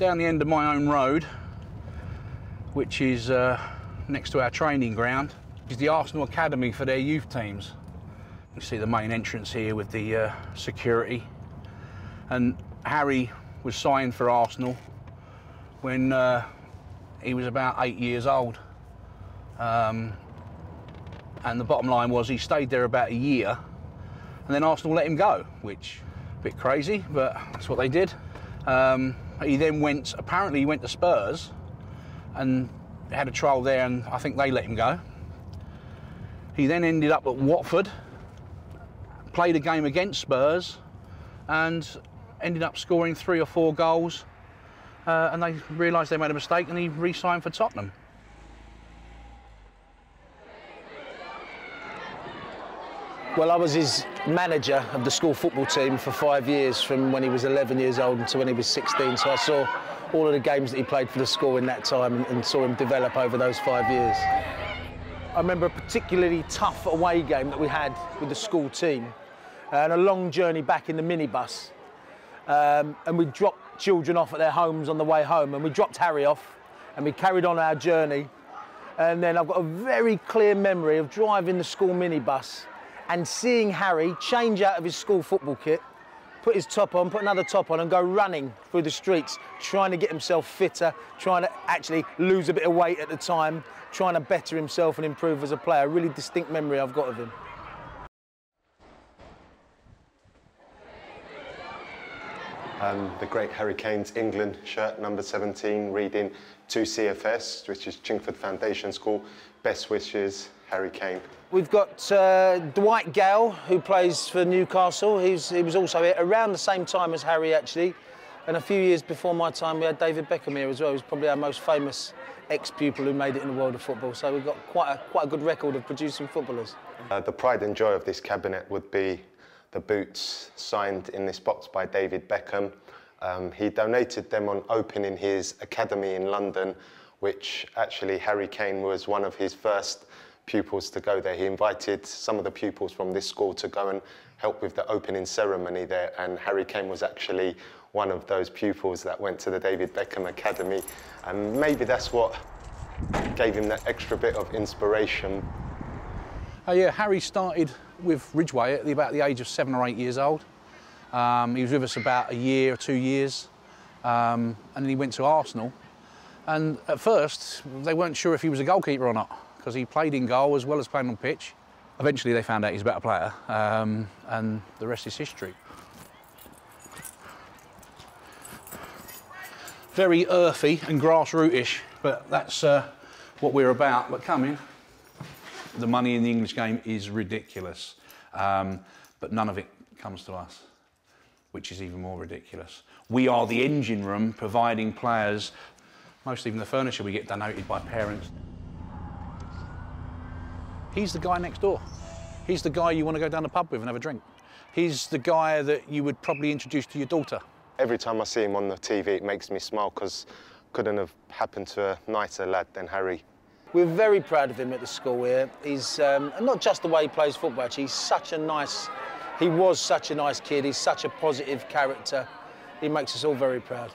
down the end of my own road, which is next to our training ground, is the Arsenal Academy for their youth teams. You see the main entrance here with the security. And Harry was signed for Arsenal when he was about 8 years old. And the bottom line was he stayed there about a year, and then Arsenal let him go, which a bit crazy, but that's what they did. He then apparently he went to Spurs and had a trial there, and I think they let him go. He then ended up at Watford, played a game against Spurs, and ended up scoring 3 or 4 goals, and they realised they made a mistake, and he re-signed for Tottenham. Well, I was his manager of the school football team for 5 years, from when he was 11 years old until when he was 16, so I saw all of the games that he played for the school in that time and saw him develop over those 5 years. I remember a particularly tough away game that we had with the school team, and a long journey back in the minibus. And we dropped children off at their homes on the way home, and we dropped Harry off, and we carried on our journey. And then I've got a very clear memory of driving the school minibus and seeing Harry change out of his school football kit, put his top on, put another top on, and go running through the streets, trying to get himself fitter, trying to actually lose a bit of weight at the time, trying to better himself and improve as a player. A really distinct memory I've got of him. The great Harry Kane's England shirt, number 17, reading to CFS, which is Chingford Foundation School. Best wishes, Harry Kane. We've got Dwight Gale, who plays for Newcastle. He was also here around the same time as Harry, actually. And a few years before my time, we had David Beckham here as well. He's probably our most famous ex-pupil who made it in the world of football. So we've got quite a good record of producing footballers. The pride and joy of this cabinet would be the boots signed in this box by David Beckham. He donated them on opening his academy in London, which actually Harry Kane was one of his first pupils to go there. He invited some of the pupils from this school to go and help with the opening ceremony there, and Harry Kane was actually one of those pupils that went to the David Beckham Academy, and maybe that's what gave him that extra bit of inspiration. Yeah, Harry started with Ridgeway at about the age of 7 or 8 years old. He was with us about a year or 2 years, and then he went to Arsenal. And at first, they weren't sure if he was a goalkeeper or not, because he played in goal as well as playing on pitch. Eventually, they found out he's a better player, and the rest is history. Very earthy and grassrootish, but that's what we're about. But come in. The money in the English game is ridiculous, but none of it comes to us, which is even more ridiculous. We are the engine room providing players. Most even the furniture we get donated by parents. He's the guy next door. He's the guy you want to go down the pub with and have a drink. He's the guy that you would probably introduce to your daughter. Every time I see him on the TV, it makes me smile, because couldn't have happened to a nicer lad than Harry. We're very proud of him at the school here. He's not just the way he plays football, actually. He was such a nice kid. He's such a positive character. He makes us all very proud.